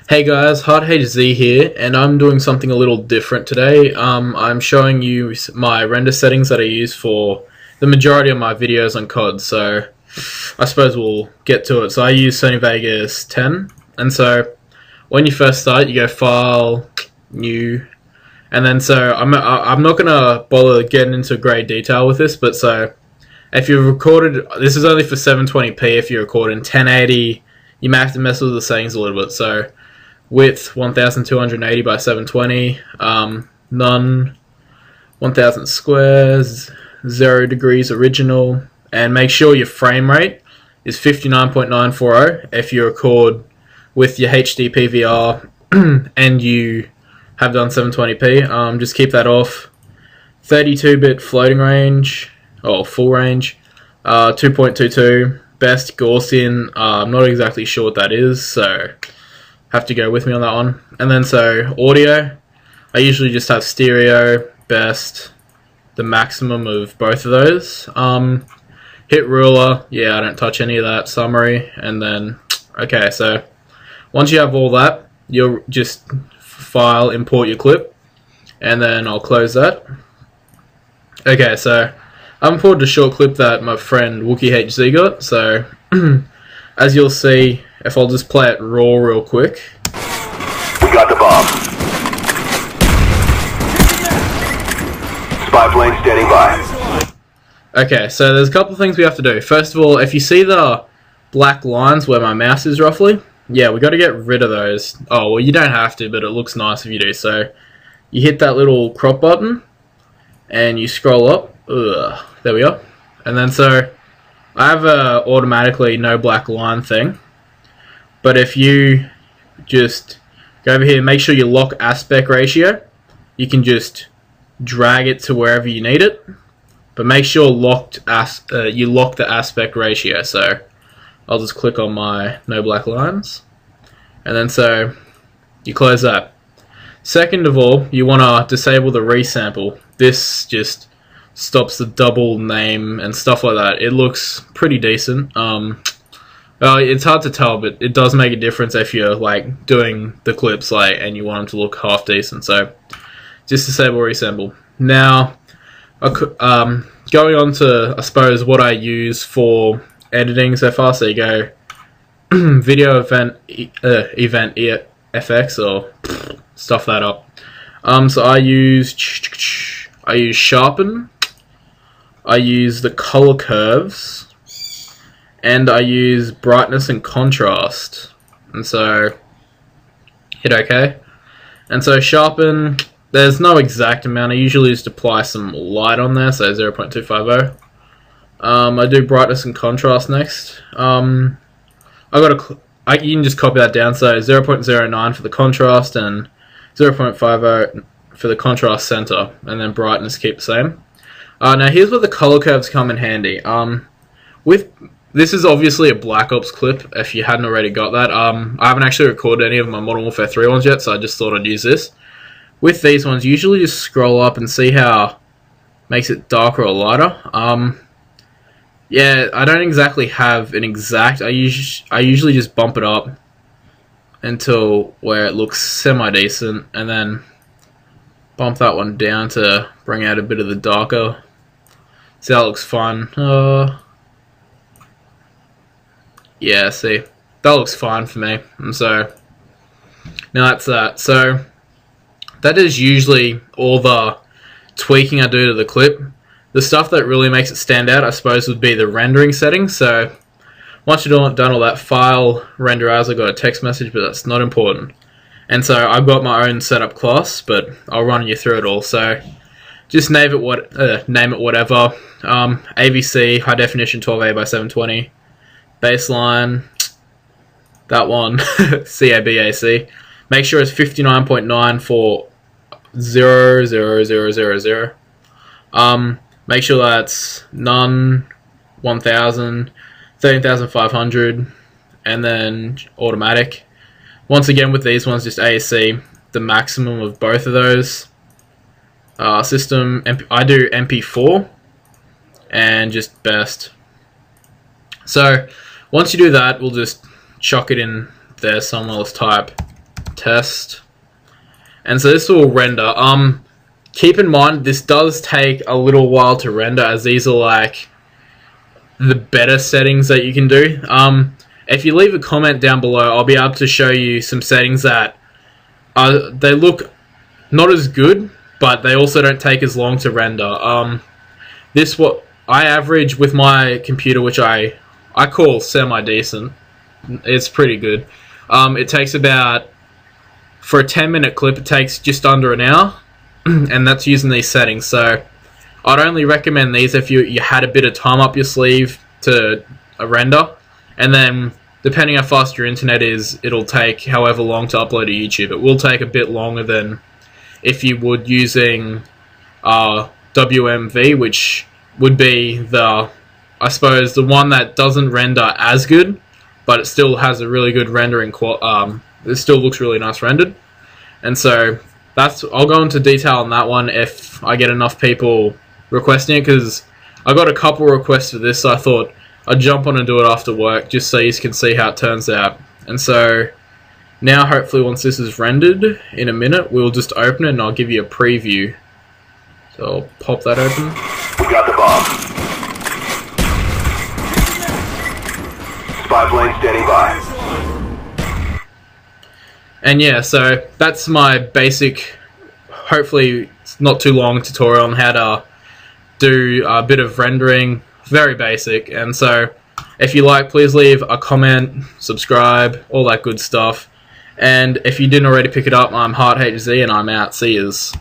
Hey guys, HardHZ here, and I'm doing something a little different today. I'm showing you my render settings that I use for the majority of my videos on COD, so I suppose we'll get to it. So I use Sony Vegas 10, and so when you first start, you go File, New, and then so I'm not going to bother getting into great detail with this, but so if you've recorded, this is only for 720p. If you record in 1080, you may have to mess with the settings a little bit, so width 1280 by 720, none 1000 squares, 0 degrees original, and make sure your frame rate is 59.940 if you record with your HD PVR and you have done 720p. Just keep that off. 32-bit floating range, or full range, 2.22, best Gaussian. I'm not exactly sure what that is, so have to go with me on that one. And then so audio, I usually just have stereo, best, the maximum of both of those. Hit ruler, yeah, I don't touch any of that. Summary, and then okay, so once you have all that, you'll just file, import your clip, and then I'll close that. Okay, so I've imported a short clip that my friend WookieHZ got, so as you'll see, if I'll just play it raw real quick. We got the bomb. Spy plane standing by. Okay, so there's a couple of things we have to do. First of all, if you see the black lines where my mouse is roughly, yeah, we got to get rid of those. Oh, well, you don't have to, but it looks nice if you do. So you hit that little crop button, and you scroll up. Ugh, there we go. And then so I have a automatically no black line thing. But if you just go over here, make sure you lock aspect ratio. You can just drag it to wherever you need it, but make sure you lock the aspect ratio. So I'll just click on my no black lines, and then so you close that. Second of all, you want to disable the resample. This just stops the double name and stuff like that. It looks pretty decent. It's hard to tell, but it does make a difference if you're like doing the clips and you want them to look half decent. So just disable resample. Now, going on to I suppose what I use for editing so far. So you go video event FX or stuff that up. So I use sharpen. I use the color curves. And I use brightness and contrast. And so hit OK. And so sharpen, there's no exact amount. I usually just apply some light on there, so 0.250. I do brightness and contrast next. You can just copy that down. So 0.09 for the contrast and 0.50 for the contrast center, and then brightness keep the same. Now here's where the color curves come in handy. This is obviously a Black Ops clip, if you hadn't already got that. I haven't actually recorded any of my Modern Warfare 3 ones yet, so I just thought I'd use this. With these ones, you usually just scroll up and see how it makes it darker or lighter. Yeah, I don't exactly have an exact. I usually just bump it up until where it looks semi-decent, and then bump that one down to bring out a bit of the darker. See how it looks fun. Yeah, see, that looks fine for me. And so now that's that. So that is usually all the tweaking I do to the clip. The stuff that really makes it stand out, I suppose, would be the rendering settings. So once you've done all that, file, render as, I got a text message, but that's not important. And so I've got my own setup class, but I'll run you through it all. So just name it whatever. AVC, high definition 1280 by 720. Baseline, that one, CABAC. Make sure it's 59.9 for 00000. Make sure that's none, 1000, 13,500, and then automatic. Once again, with these ones, just ASC, the maximum of both of those. System, I do MP4, and just best. So once you do that, we'll just chuck it in there somewhere. Let's type test. And so this will render. Keep in mind, this does take a little while to render, as these are like the better settings that you can do. If you leave a comment down below, I'll be able to show you some settings that they look not as good, but they also don't take as long to render. This what I average with my computer, which I call semi-decent. It's pretty good. It takes about, for a 10-minute clip, it takes just under an hour, and that's using these settings. So I'd only recommend these if you had a bit of time up your sleeve to render, and then depending how fast your internet is, it'll take however long to upload to YouTube. It will take a bit longer than if you would using WMV, which would be the, I suppose, the one that doesn't render as good, but it still has a really good rendering it still looks really nice rendered. And so I'll go into detail on that one if I get enough people requesting it, because I got a couple requests for this, so I thought I'd jump on and do it after work just so you can see how it turns out. And so now, hopefully, once this is rendered in a minute, we'll just open it and I'll give you a preview. So I'll pop that open. We got the bomb. Spy plane standing by. And yeah, so that's my basic, hopefully it's not too long, tutorial on how to do a bit of rendering. Very basic. And so if you like, please leave a comment, subscribe, all that good stuff. And if you didn't already pick it up, I'm HeartHZ and I'm out. See yous.